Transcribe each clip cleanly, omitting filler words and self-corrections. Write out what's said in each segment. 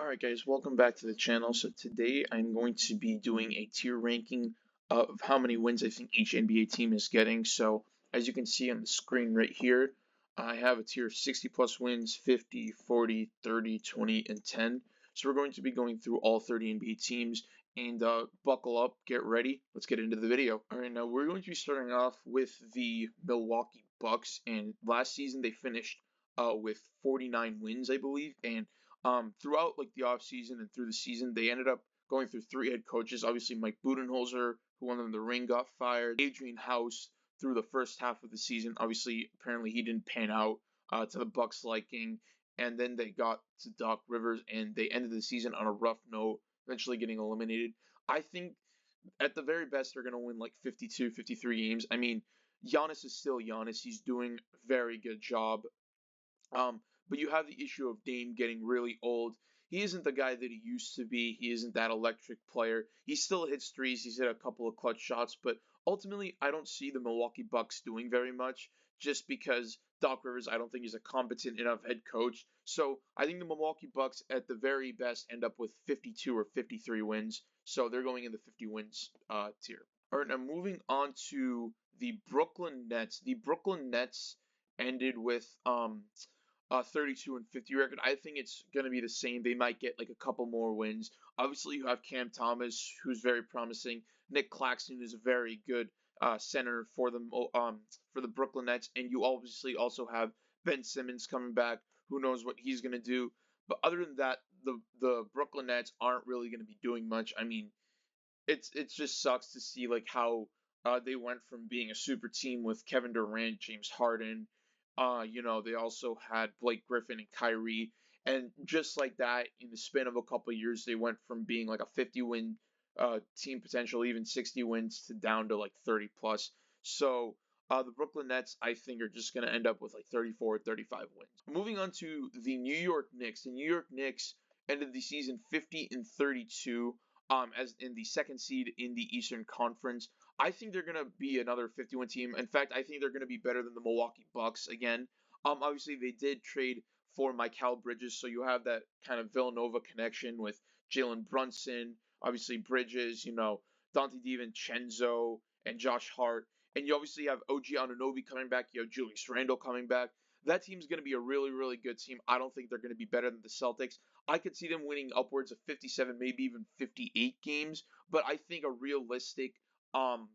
Alright guys, welcome back to the channel. So today I'm going to be doing a tier ranking of how many wins I think each NBA team is getting. So as you can see on the screen right here, I have a tier of 60 plus wins, 50, 40, 30, 20, and 10. So we're going to be going through all 30 NBA teams and buckle up, get ready. Let's get into the video. Alright, now we're going to be starting off with the Milwaukee Bucks, and last season they finished with 49 wins, I believe, and throughout like the off season and through the season, they ended up going through three head coaches. Obviously, Mike Budenholzer, who won them the ring, got fired. Adrian House through the first half of the season. Obviously, apparently he didn't pan out to the Bucks' liking, and then they got to Doc Rivers, and they ended the season on a rough note, eventually getting eliminated. I think at the very best they're going to win like 52, 53 games. I mean, Giannis is still Giannis. He's doing a very good job. But you have the issue of Dame getting really old. He isn't the guy that he used to be. He isn't that electric player. He still hits threes. He's hit a couple of clutch shots, but ultimately, I don't see the Milwaukee Bucks doing very much just because Doc Rivers, I don't think, is a competent enough head coach. So I think the Milwaukee Bucks, at the very best, end up with 52 or 53 wins. So they're going in the 50 wins tier. All right, now moving on to the Brooklyn Nets. The Brooklyn Nets ended with 32 and 50 record. I think it's going to be the same. They might get like a couple more wins. Obviously, you have Cam Thomas, who's very promising. Nick Claxton is a very good center for the Brooklyn Nets, and you obviously also have Ben Simmons coming back. Who knows what he's going to do? But other than that, the Brooklyn Nets aren't really going to be doing much. I mean, it just sucks to see like how they went from being a super team with Kevin Durant, James Harden. They also had Blake Griffin and Kyrie, and just like that, in the span of a couple of years, they went from being like a 50-win team, potential even 60 wins, to down to like 30 plus. So the Brooklyn Nets, I think, are just going to end up with like 34, 35 wins. Moving on to the New York Knicks. The New York Knicks ended the season 50 and 32 as in the second seed in the Eastern Conference. I think they're gonna be another 51 team. In fact, I think they're gonna be better than the Milwaukee Bucks again. Obviously they did trade for Mikal Bridges, so you have that kind of Villanova connection with Jalen Brunson, obviously Bridges, Dante DiVincenzo and Josh Hart, and you obviously have OG Anunoby coming back. You have Julius Randle coming back. That team's going to be a really, really good team. I don't think they're going to be better than the Celtics. I could see them winning upwards of 57, maybe even 58 games, but I think a realistic um,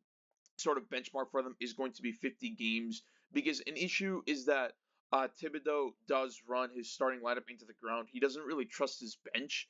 sort of benchmark for them is going to be 50 games, because an issue is that Thibodeau does run his starting lineup into the ground. He doesn't really trust his bench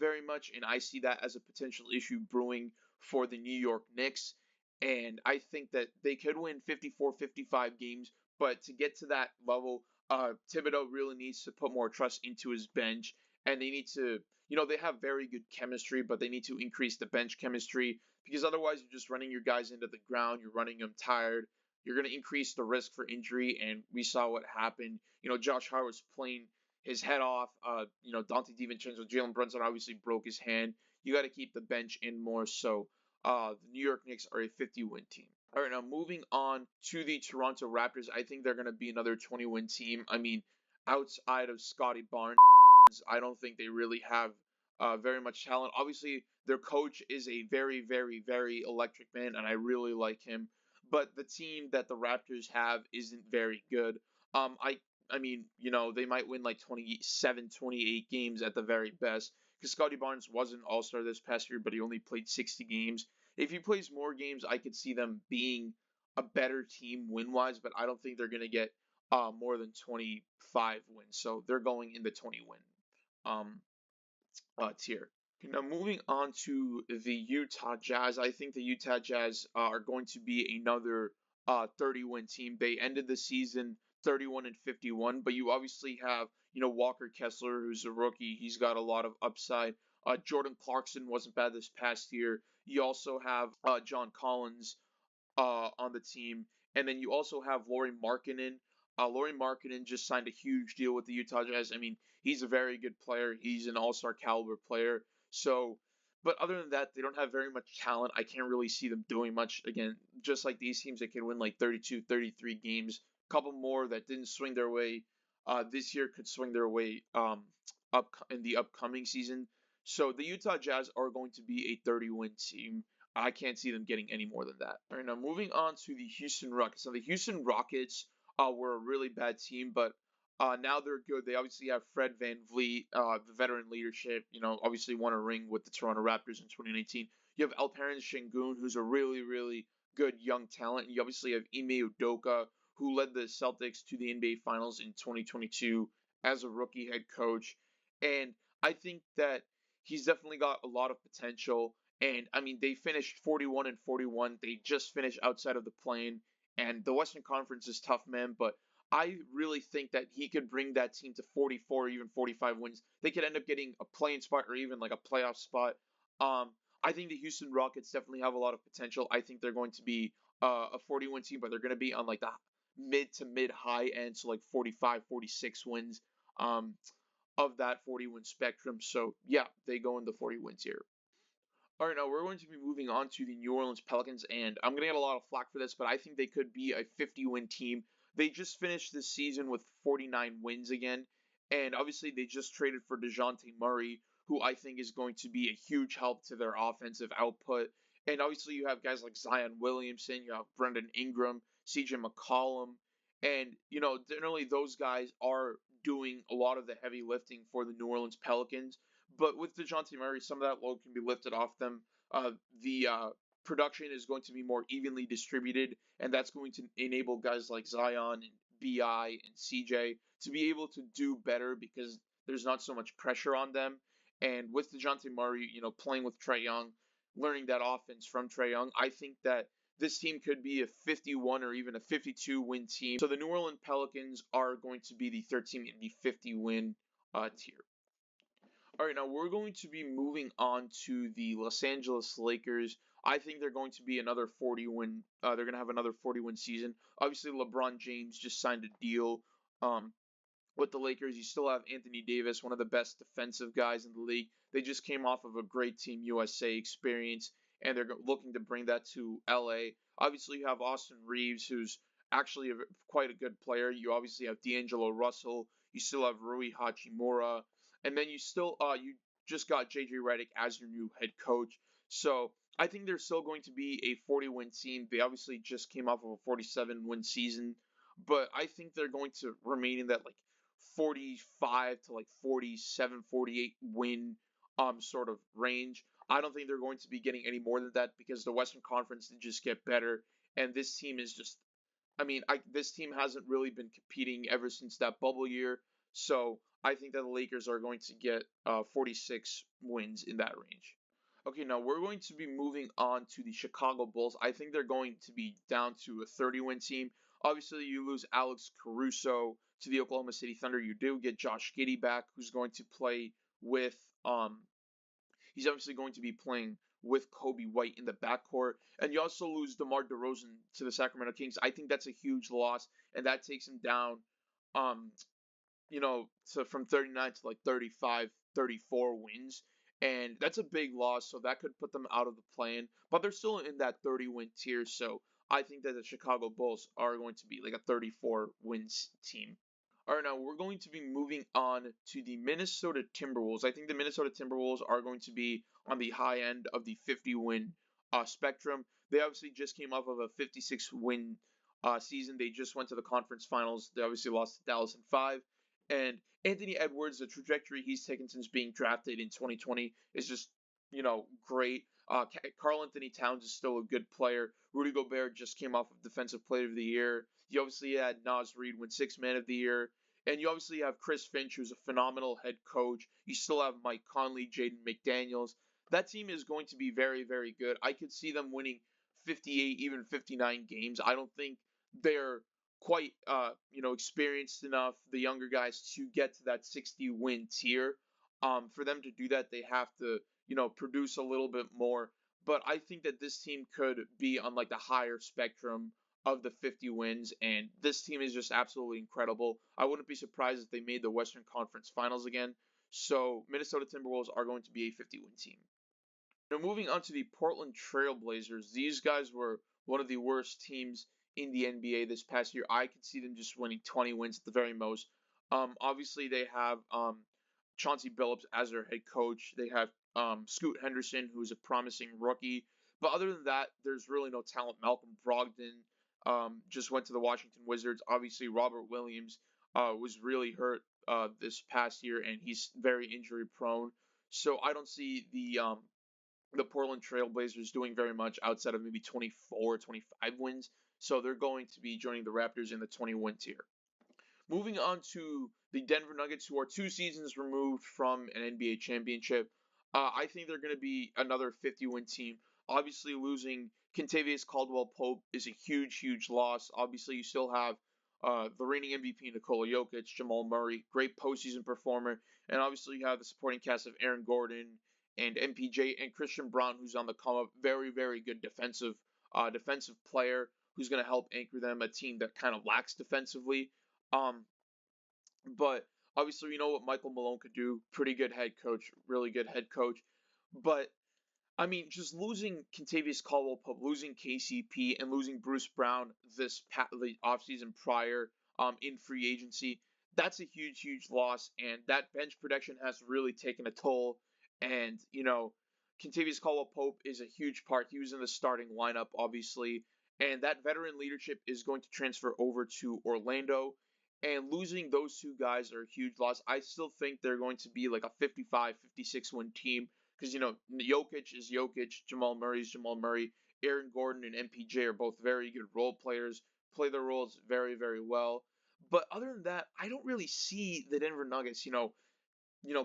very much, and I see that as a potential issue brewing for the New York Knicks. And I think that they could win 54, 55 games, but to get to that level, Thibodeau really needs to put more trust into his bench, and they need to, they have very good chemistry, but they need to increase the bench chemistry, because otherwise you're just running your guys into the ground, you're running them tired, you're going to increase the risk for injury, and we saw what happened. Josh Hart was playing his head off. Dante DiVincenzo, Jalen Brunson obviously broke his hand. You got to keep the bench in more. So the New York Knicks are a 50-win team. All right, now moving on to the Toronto Raptors. I think they're going to be another 20-win team. I mean, outside of Scotty Barnes, I don't think they really have very much talent. Obviously, their coach is a very, very, very electric man, and I really like him. But the team that the Raptors have isn't very good. I mean, they might win like 27, 28 games at the very best, because Scotty Barnes was an All-Star this past year, but he only played 60 games. If he plays more games, I could see them being a better team win-wise, but I don't think they're going to get more than 25 wins. So they're going in the 20-win um, tier. Now, moving on to the Utah Jazz, I think the Utah Jazz are going to be another 30-win team. They ended the season 31 and 51, but you obviously have, Walker Kessler, who's a rookie. He's got a lot of upside. Jordan Clarkson wasn't bad this past year. You also have John Collins on the team, and then you also have Lauri Markkanen. Lauri Markkanen just signed a huge deal with the Utah Jazz. I mean, he's a very good player. He's an all-star caliber player. So, but other than that, they don't have very much talent. I can't really see them doing much. Again, just like these teams, they can win like 32, 33 games. A couple more that didn't swing their way this year could swing their way in the upcoming season. So the Utah Jazz are going to be a 30-win team. I can't see them getting any more than that. All right, now moving on to the Houston Rockets. Now the Houston Rockets were a really bad team, but now they're good. They obviously have Fred VanVleet, the veteran leadership. Obviously won a ring with the Toronto Raptors in 2019. You have Alperen Sengun, who's a really, really good young talent. And you obviously have Ime Udoka, who led the Celtics to the NBA Finals in 2022 as a rookie head coach. And I think that he's definitely got a lot of potential. And I mean, they finished 41 and 41. They just finished outside of the plane. And the Western Conference is tough, man. But I really think that he could bring that team to 44 or even 45 wins. They could end up getting a playing spot or even like a playoff spot. Um, I think the Houston Rockets definitely have a lot of potential. I think they're going to be a 40-win team, but they're going to be on like the mid to mid high end, so like 45, 46 wins of that 40-win spectrum. So yeah, they go in the 40 wins here. All right, now we're going to be moving on to the New Orleans Pelicans, and I'm going to get a lot of flack for this, but I think they could be a 50-win team. They just finished this season with 49 wins again, and obviously they just traded for DeJounte Murray, who I think is going to be a huge help to their offensive output. And obviously you have guys like Zion Williamson, you have Brandon Ingram, CJ McCollum, and generally those guys are doing a lot of the heavy lifting for the New Orleans Pelicans. But with DeJounte Murray, some of that load can be lifted off them. The production is going to be more evenly distributed, and that's going to enable guys like Zion and BI and CJ to be able to do better because there's not so much pressure on them. And with DeJounte Murray, playing with Trae Young, learning that offense from Trae Young, I think that this team could be a 51 or even a 52 win team. So the New Orleans Pelicans are going to be the third team in the 50 win tier. All right, now we're going to be moving on to the Los Angeles Lakers. I think they're going to be another 40 win. They're going to have another 40 win season. Obviously, LeBron James just signed a deal um, with the Lakers. You still have Anthony Davis, one of the best defensive guys in the league. They just came off of a great Team USA experience, and they're looking to bring that to LA. Obviously, you have Austin Reeves, who's actually quite a good player. You obviously have D'Angelo Russell. You still have Rui Hachimura, and then you just got JJ Redick as your new head coach. So I think they're still going to be a 40 win team. They obviously just came off of a 47 win season, but I think they're going to remain in that like 45 to like 47, 48 win sort of range. I don't think they're going to be getting any more than that because the Western Conference did just get better, and this team is just. This team hasn't really been competing ever since that bubble year, so I think that the Lakers are going to get 46 wins in that range. Okay, now we're going to be moving on to the Chicago Bulls. I think they're going to be down to a 30-win team. Obviously, you lose Alex Caruso to the Oklahoma City Thunder. You do get Josh Giddey back, who's going to play with he's obviously going to be playing with Kobe White in the backcourt. And you also lose DeMar DeRozan to the Sacramento Kings. I think that's a huge loss, and that takes him down, um, so from 39 to like 35, 34 wins. And that's a big loss, so that could put them out of the play-in. But they're still in that 30-win tier, so I think that the Chicago Bulls are going to be like a 34 wins team. All right, now we're going to be moving on to the Minnesota Timberwolves. I think the Minnesota Timberwolves are going to be on the high end of the 50 win spectrum. They obviously just came off of a 56 win season. They just went to the conference finals. They obviously lost to Dallas in 5. And Anthony Edwards, the trajectory he's taken since being drafted in 2020 is just, great. Carl Anthony Towns is still a good player. Rudy Gobert just came off of Defensive Player of the Year. You obviously had Naz Reid win Sixth Man of the Year. And you obviously have Chris Finch, who's a phenomenal head coach. You still have Mike Conley, Jaden McDaniels. That team is going to be very, very good. I could see them winning 58, even 59 games. I don't think they're quite, experienced enough, the younger guys, to get to that 60 win tier. For them to do that, they have to, produce a little bit more. But I think that this team could be on like the higher spectrum of the 50 wins, and this team is just absolutely incredible. I wouldn't be surprised if they made the Western Conference Finals again. So Minnesota Timberwolves are going to be a 50-win team. Now moving on to the Portland Trail Blazers. These guys were one of the worst teams in the NBA this past year. I could see them just winning 20 wins at the very most. Obviously they have Chauncey Billups as their head coach. They have Scoot Henderson, who's a promising rookie. But other than that, there's really no talent. Malcolm Brogdon just went to the Washington Wizards. Obviously, Robert Williams was really hurt this past year, and he's very injury prone. So I don't see the Portland Trailblazers doing very much outside of maybe 24, 25 wins. So they're going to be joining the Raptors in the 20 win tier. Moving on to the Denver Nuggets, who are 2 seasons removed from an NBA championship. I think they're going to be another 50-win team. Obviously, losing Kentavious Caldwell-Pope is a huge, huge loss. Obviously, you still have the reigning MVP Nikola Jokic, Jamal Murray, great postseason performer, and obviously you have the supporting cast of Aaron Gordon and MPJ and Christian Braun, who's on the come up. Very, very good defensive player who's going to help anchor them, a team that kind of lacks defensively. Um, but obviously, we know what Michael Malone could do. Pretty good head coach, really good head coach. But I mean, just losing Contavious Caldwell-Pope, losing KCP, and losing Bruce Brown the offseason prior in free agency, that's a huge, huge loss. And that bench production has really taken a toll. And, Contavious Caldwell-Pope is a huge part. He was in the starting lineup, obviously. And that veteran leadership is going to transfer over to Orlando. And losing those two guys are a huge loss. I still think they're going to be like a 55, 56 win team because Jokic is Jokic, Jamal Murray is Jamal Murray, Aaron Gordon and MPJ are both very good role players, play their roles very very well. But other than that, I don't really see the Denver Nuggets,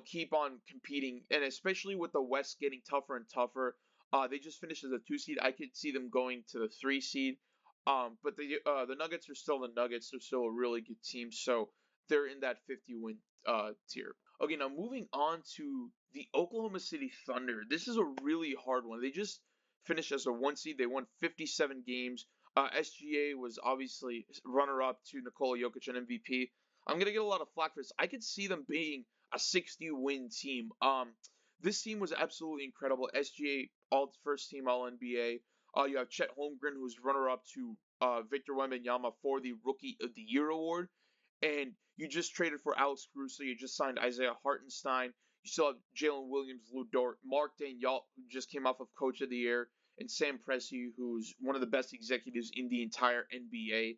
keep on competing, and especially with the West getting tougher and tougher. They just finished as a 2 seed. I could see them going to the 3 seed. But the Nuggets are still the Nuggets. They're still a really good team, so they're in that 50-win tier. Okay, now moving on to the Oklahoma City Thunder. This is a really hard one. They just finished as a 1 seed. They won 57 games. SGA was obviously runner-up to Nikola Jokic and MVP. I'm gonna get a lot of flack for this. I could see them being a 60-win team. This team was absolutely incredible. SGA, all first team All NBA. You have Chet Holmgren, who's runner-up to Victor Wembanyama for the Rookie of the Year award. And you just traded for Alex Caruso. You just signed Isaiah Hartenstein. You still have Jalen Williams, Lou Dort, Mark Daigneault, who just came off of Coach of the Year, and Sam Presti, who's one of the best executives in the entire NBA.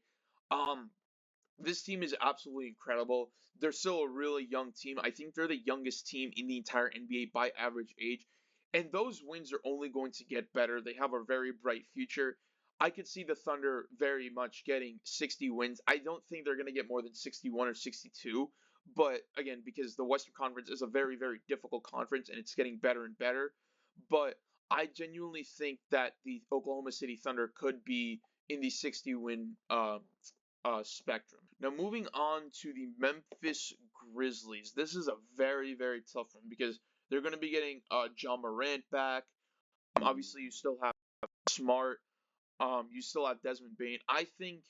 This team is absolutely incredible. They're still a really young team. I think they're the youngest team in the entire NBA by average age. And those wins are only going to get better. They have a very bright future. I could see the Thunder very much getting 60 wins. I don't think they're going to get more than 61 or 62. But again, because the Western Conference is a very, very difficult conference and it's getting better and better. But I genuinely think that the Oklahoma City Thunder could be in the 60 win spectrum. Now, moving on to the Memphis Grizzlies. This is a very, very tough one because they're going to be getting Ja Morant back. Obviously, you still have Smart. You still have Desmond Bain. I think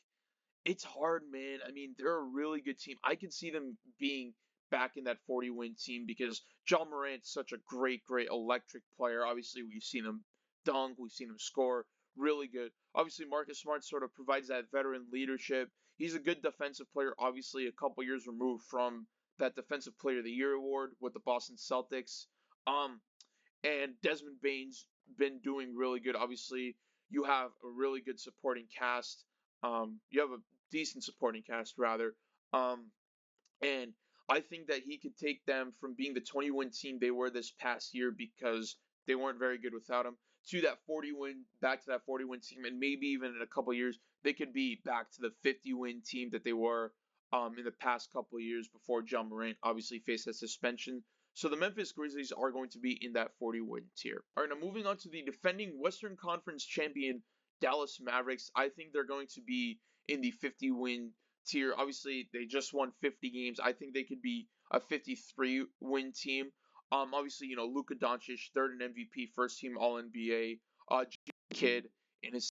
it's hard, man. I mean, they're a really good team. I could see them being back in that 40-win team because Ja Morant's such a great, great electric player. Obviously, we've seen him dunk, we've seen him score. Really good. Obviously, Marcus Smart sort of provides that veteran leadership. He's a good defensive player, obviously, a couple years removed from that Defensive Player of the Year award with the Boston Celtics. Um, and Desmond Bain's been doing really good. Obviously, you have a really good supporting cast. You have a decent supporting cast, rather. Um, and I think that he could take them from being the 20-win team they were this past year because they weren't very good without him to that 40-win, back to that 40-win team, and maybe even in a couple years they could be back to the 50-win team that they were in the past couple of years before Ja Morant obviously faced that suspension. So the Memphis Grizzlies are going to be in that 40-win tier. All right, now moving on to the defending Western Conference champion Dallas Mavericks. I think they're going to be in the 50-win tier. Obviously, they just won 50 games. I think they could be a 53 win team. Obviously, Luka Doncic, third in MVP, first team All NBA. Kid in his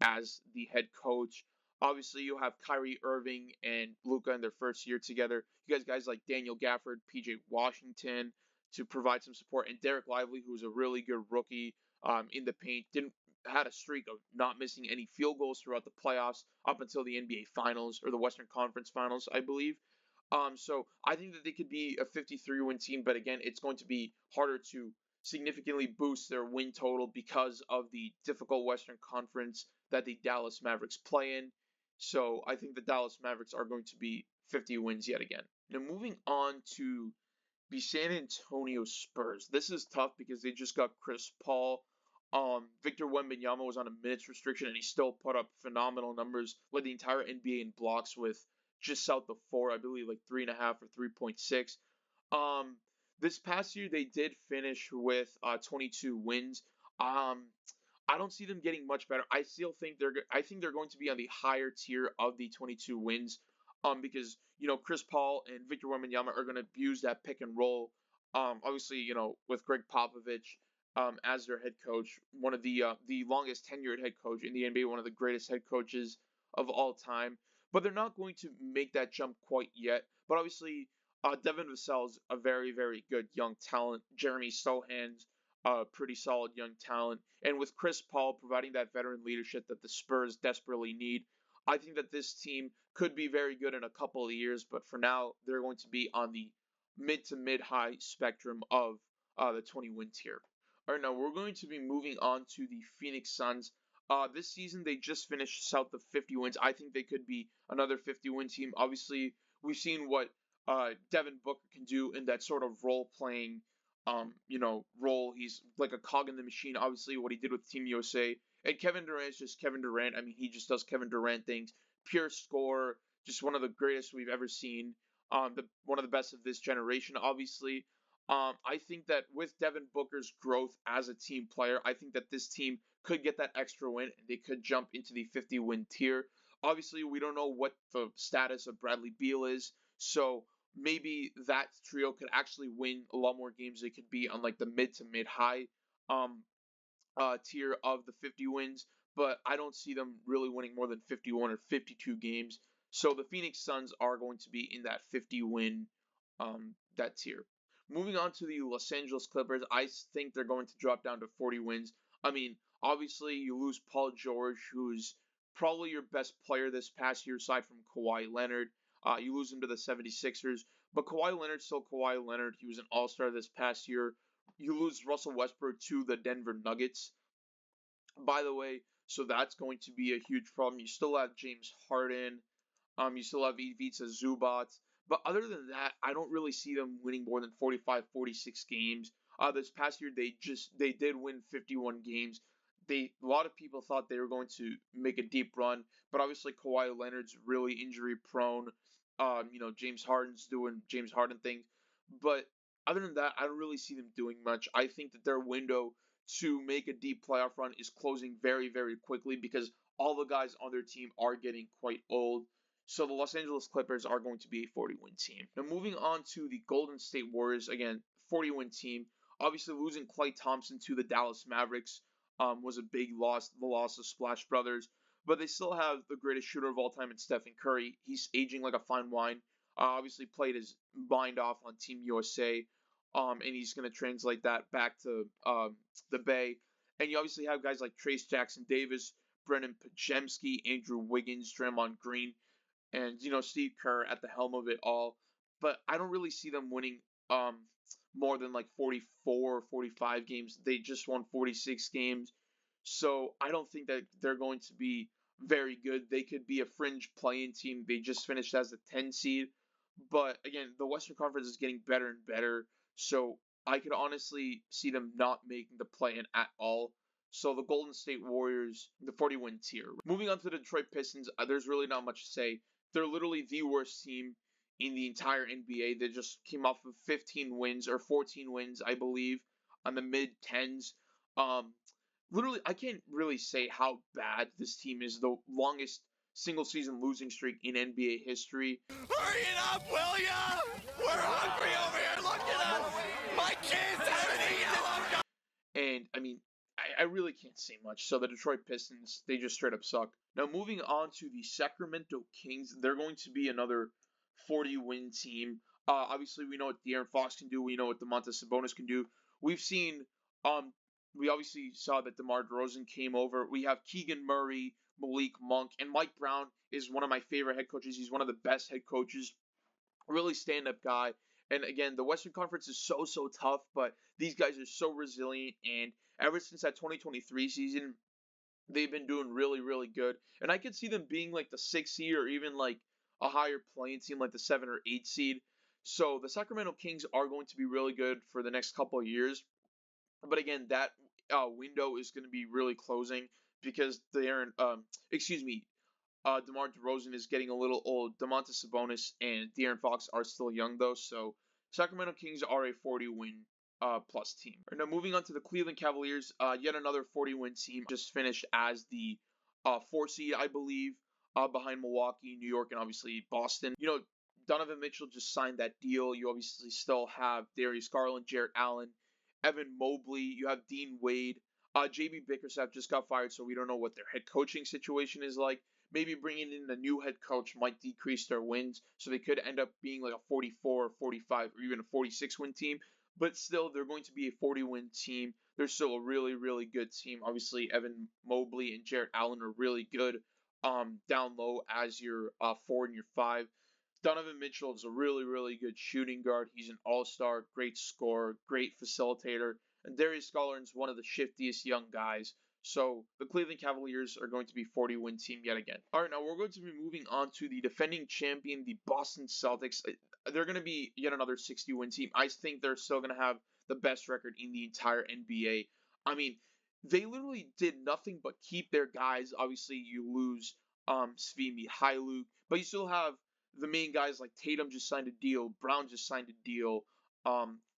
as the head coach. Obviously, you have Kyrie Irving and Luka in their first year together. You guys like Daniel Gafford, PJ Washington to provide some support, and Derek Lively, who's a really good rookie in the paint. Didn't had a streak of not missing any field goals throughout the playoffs up until the NBA Finals or the Western Conference Finals, I believe. So I think that they could be a 53-win team, but again, it's going to be harder to significantly boost their win total because of the difficult Western Conference that the Dallas Mavericks play in. So I think the Dallas Mavericks are going to be 50 wins yet again. Now moving on to the San Antonio Spurs. This is tough because they just got Chris Paul. Victor Wembanyama was on a minutes restriction and he still put up phenomenal numbers. Led the entire NBA in blocks with just south of 4, I believe like 3.5 or 3.6. Um, this past year they did finish with 22 wins. Um, I don't see them getting much better. I think they're going to be on the higher tier of the 22 wins, because Chris Paul and Victor Wembanyama are going to use that pick and roll. Obviously with Greg Popovich as their head coach, one of the longest tenured head coach in the NBA, one of the greatest head coaches of all time. But they're not going to make that jump quite yet. But obviously, Devin Vassell's a very, very good young talent. Jeremy Sohan's pretty solid young talent. And with Chris Paul providing that veteran leadership that the Spurs desperately need, I think that this team could be very good in a couple of years. But for now, they're going to be on the mid to mid high spectrum of the 20 win tier. All right, now we're going to be moving on to the Phoenix Suns. This season, they just finished south of 50 wins. I think they could be another 50 win team. Obviously, we've seen what Devin Booker can do in that sort of role playing role. He's like a cog in the machine. Obviously, what he did with Team USA. And Kevin Durant is just Kevin Durant. I mean, he just does Kevin Durant things. Pure score, just one of the greatest we've ever seen. One of the best of this generation, obviously. I think that with Devin Booker's growth as a team player, I think that this team could get that extra win and they could jump into the 50 win tier. Obviously, we don't know what the status of Bradley Beal is, so maybe that trio could actually win a lot more games. They could be on like the mid to mid high um, tier of the 50 wins, but I don't see them really winning more than 51 or 52 games. So the Phoenix Suns are going to be in that 50 win that tier. Moving on to the Los Angeles Clippers, I think they're going to drop down to 40 wins. I mean, obviously you lose Paul George, who's probably your best player this past year aside from Kawhi Leonard. You lose him to the 76ers, but Kawhi Leonard's still Kawhi Leonard. He was an all-star this past year. You lose Russell Westbrook to the Denver Nuggets, by the way, so that's going to be a huge problem. You still have James Harden. You still have Ivica Zubac. But other than that, I don't really see them winning more than 45, 46 games. This past year, they did win 51 games. A lot of people thought they were going to make a deep run, but obviously Kawhi Leonard's really injury prone. James Harden's doing James Harden things. But other than that, I don't really see them doing much. I think that their window to make a deep playoff run is closing very, very quickly because all the guys on their team are getting quite old. So the Los Angeles Clippers are going to be a 40-win team. Now moving on to the Golden State Warriors, again, 40-win team. Obviously losing Klay Thompson to the Dallas Mavericks was a big loss, the loss of Splash Brothers. But they still have the greatest shooter of all time in Stephen Curry. He's aging like a fine wine. Obviously played his mind off on Team USA, and he's going to translate that back to the Bay. And you obviously have guys like Trace Jackson Davis, Brennan Pajemski, Andrew Wiggins, Draymond Green, and Steve Kerr at the helm of it all. But I don't really see them winning more than like 44 or 45 games. They just won 46 games. So I don't think that they're going to be very good. They could be a fringe playing team. They just finished as the 10 seed. But again, the Western Conference is getting better and better. So I could honestly see them not making the play in at all. So the Golden State Warriors, the 40-win tier. Moving on to the Detroit Pistons, there's really not much to say. They're literally the worst team in the entire NBA. They just came off of 15 wins or 14 wins, I believe, on the mid 10s. Literally, I can't really say how bad this team is. The longest single season losing streak in NBA history. Hurry it up, will ya? We're hungry over here. Look at us. My kids haven't eaten. And I mean, I really can't say much. So the Detroit Pistons, they just straight up suck. Now moving on to the Sacramento Kings, they're going to be another 40-win team. Obviously, we know what De'Aaron Fox can do. We know what Domantas Sabonis can do. We've seen, we obviously saw that DeMar DeRozan came over. We have Keegan Murray, Malik Monk, and Mike Brown is one of my favorite head coaches. He's one of the best head coaches really stand-up guy. And again, the Western Conference is so tough, but these guys are so resilient. And ever since that 2023 season, they've been doing really good. And I could see them being like the 6th seed or even like a higher playing team, like the 7 or 8 seed. So the Sacramento Kings are going to be really good for the next couple of years. But again, that window is going to be really closing because DeMar DeRozan is getting a little old. Domantas Sabonis and De'Aaron Fox are still young though, so Sacramento Kings are a 40-win plus team. Now moving on to the Cleveland Cavaliers, yet another 40-win team, just finished as the 4 seed, I believe, behind Milwaukee, New York, and obviously Boston. Donovan Mitchell just signed that deal. You obviously still have Darius Garland, Jarrett Allen, Evan Mobley. You have Dean Wade. JB Bickerstaff just got fired, so we don't know what their head coaching situation is like. Maybe bringing in a new head coach might decrease their wins, so they could end up being like a 44, 45, or even a 46-win team. But still, they're going to be a 40-win team. They're still a really good team. Obviously, Evan Mobley and Jarrett Allen are really good down low as your 4 and your 5. Donovan Mitchell is a really good shooting guard. He's an all-star, great scorer, great facilitator. And Darius Garland's one of the shiftiest young guys. So the Cleveland Cavaliers are going to be 40-win team yet again. All right, now we're going to be moving on to the defending champion, the Boston Celtics. They're going to be yet another 60-win team. I think they're still going to have the best record in the entire NBA. I mean, they literally did nothing but keep their guys. Obviously, you lose Svi Mykhailiuk, but you still have the main guys like Tatum just signed a deal, Brown just signed a deal.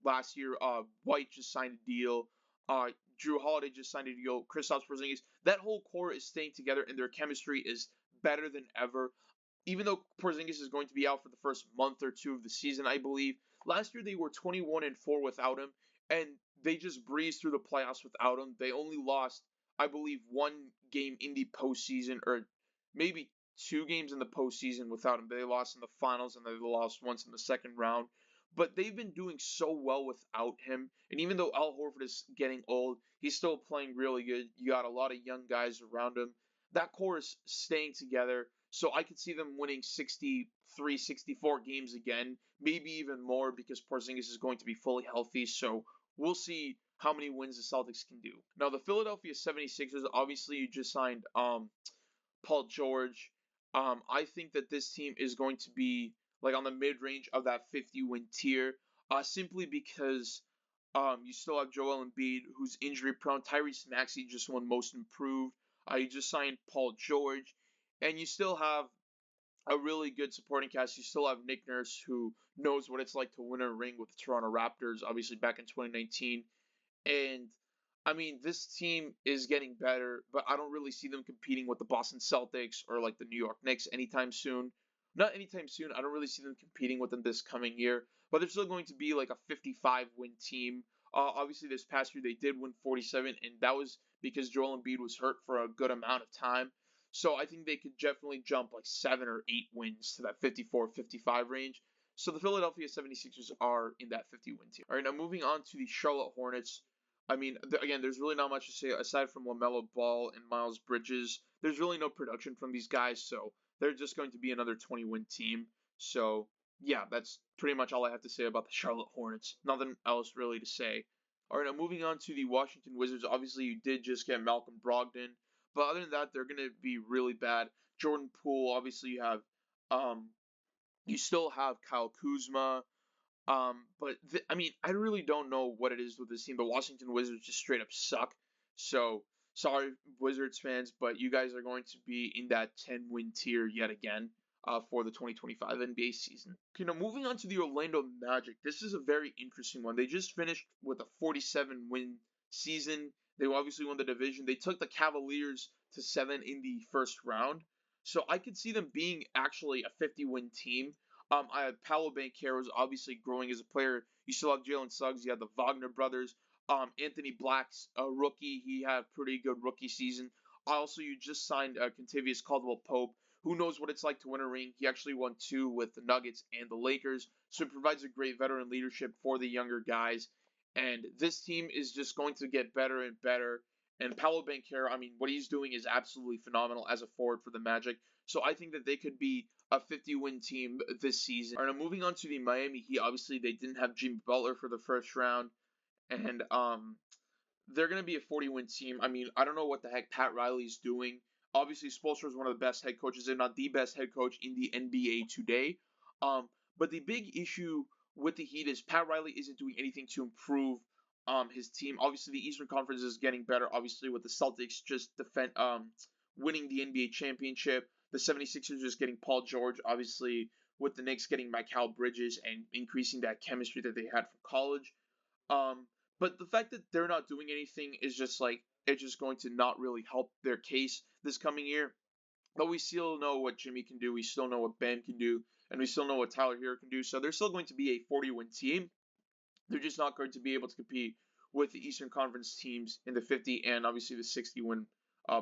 Last year, White just signed a deal. Jrue Holiday just signed a deal. Kristaps Porzingis. That whole core is staying together, and their chemistry is better than ever. Even though Porzingis is going to be out for the first month or two of the season, I believe. Last year they were 21-4 without him, and they just breezed through the playoffs without him. They only lost, I believe, 1 game in the postseason, or maybe 2 games in the postseason without him. They lost in the finals and they lost once in the second round. But they've been doing so well without him. And even though Al Horford is getting old, he's still playing really good. You got a lot of young guys around him. That core is staying together. So I could see them winning 63, 64 games again, maybe even more because Porzingis is going to be fully healthy. So we'll see how many wins the Celtics can do. Now, the Philadelphia 76ers, obviously, you just signed Paul George. I think that this team is going to be like on the mid range of that 50-win tier, simply because you still have Joel Embiid, who's injury prone. Tyrese Maxey just won Most Improved. You just signed Paul George, and you still have a really good supporting cast. You still have Nick Nurse, who knows what it's like to win a ring with the Toronto Raptors, obviously back in 2019. And I mean, this team is getting better, but I don't really see them competing with the Boston Celtics or like the New York Knicks anytime soon. Not anytime soon. I don't really see them competing with them this coming year, but they're still going to be like a 55-win team. Obviously, this past year they did win 47, and that was because Joel Embiid was hurt for a good amount of time. So I think they could definitely jump like 7 or 8 wins to that 54, 55 range. So the Philadelphia 76ers are in that 50-win team. All right, now moving on to the Charlotte Hornets. I mean, again, there's really not much to say aside from LaMelo Ball and Miles Bridges. There's really no production from these guys, so they're just going to be another 20-win team. So, yeah, that's pretty much all I have to say about the Charlotte Hornets. Nothing else really to say. All right, now moving on to the Washington Wizards. Obviously, you did just get Malcolm Brogdon, but other than that, they're going to be really bad. Jordan Poole, obviously, you still have Kyle Kuzma. I mean, I really don't know what it is with this team, but Washington Wizards just straight up suck. So, sorry, Wizards fans, but you guys are going to be in that 10-win tier yet again for the 2025 NBA season. Okay, now moving on to the Orlando Magic. This is a very interesting one. They just finished with a 47-win season. They obviously won the division. They took the Cavaliers to 7 in the first round. So I could see them being actually a 50-win team. I had Paolo Banchero obviously growing as a player. You still have Jalen Suggs. You have the Wagner brothers. Anthony Black's a rookie. He had a pretty good rookie season. Also, you just signed Kentavious Caldwell-Pope. Who knows what it's like to win a ring? He actually won 2 with the Nuggets and the Lakers. So it provides a great veteran leadership for the younger guys. And this team is just going to get better and better. And Paolo Banchero, I mean, what he's doing is absolutely phenomenal as a forward for the Magic. So I think that they could be a 50-win team this season. All right, now moving on to the Miami Heat. Obviously, they didn't have Jimmy Butler for the first round, and they're going to be a 40-win team. I mean, I don't know what the heck Pat Riley's doing. Obviously, Spoelstra is one of the best head coaches, if not the best head coach in the NBA today. Um, but the big issue with the Heat is Pat Riley isn't doing anything to improve his team. Obviously, the Eastern Conference is getting better. Obviously, with the Celtics just winning the NBA championship, the 76ers just getting Paul George. Obviously, with the Knicks getting Mikal Bridges and increasing that chemistry that they had from college. Um, but the fact that they're not doing anything is just like it's just going to not really help their case this coming year. But we still know what Jimmy can do. We still know what Ben can do, and we still know what Tyler Hero can do. So they're still going to be a 40-win team. They're just not going to be able to compete with the Eastern Conference teams in the 50 and obviously the 60-win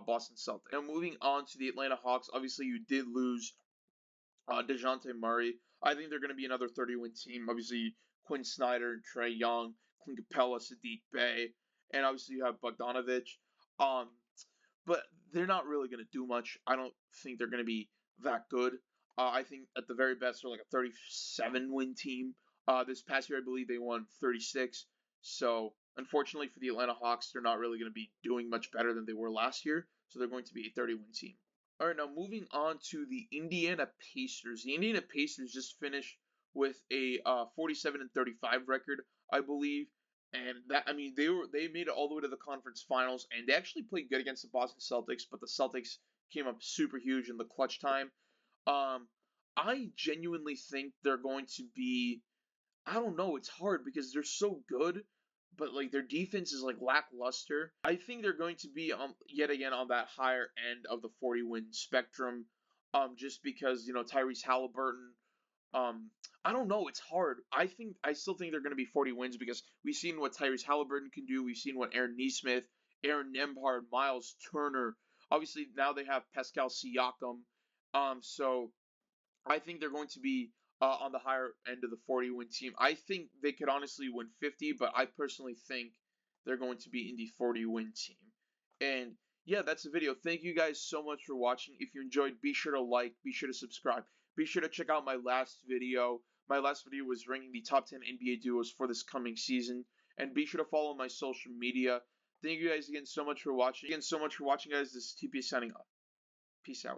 Boston Celtics. Now moving on to the Atlanta Hawks. Obviously, you did lose DeJounte Murray. I think they're going to be another 30-win team. Obviously, Quinn Snyder, Trae Young, Clint Capella, Saddiq Bey, and obviously you have Bogdanovich. Um, but they're not really going to do much. I don't think they're going to be that good. I think at the very best they're like a 37-win team. This past year, I believe they won 36. So unfortunately for the Atlanta Hawks, they're not really going to be doing much better than they were last year. So they're going to be a 30-win team. All right, now moving on to the Indiana Pacers. The Indiana Pacers just finished with a 47-35 record, I believe, and that I mean they made it all the way to the conference finals, and they actually played good against the Boston Celtics, but the Celtics came up super huge in the clutch time. Um, I genuinely think they're going to be. I don't know. It's hard because they're so good, but like their defense is like lackluster. I think they're going to be yet again on that higher end of the 40-win spectrum, just because Tyrese Halliburton. Um, I don't know. It's hard. I still think they're going to be 40 wins because we've seen what Tyrese Halliburton can do. We've seen what Aaron Nesmith, Aaron Nembhard, Miles Turner. Obviously now they have Pascal Siakam. So I think they're going to be on the higher end of the 40-win team. I think they could honestly win 50, but I personally think they're going to be in the 40-win team. And yeah, that's the video. Thank you guys so much for watching. If you enjoyed, be sure to like, be sure to subscribe. Be sure to check out my last video. My last video was ranking the top 10 NBA duos for this coming season. And be sure to follow my social media. Thank you guys again so much for watching. Guys. This is TP signing off. Peace out.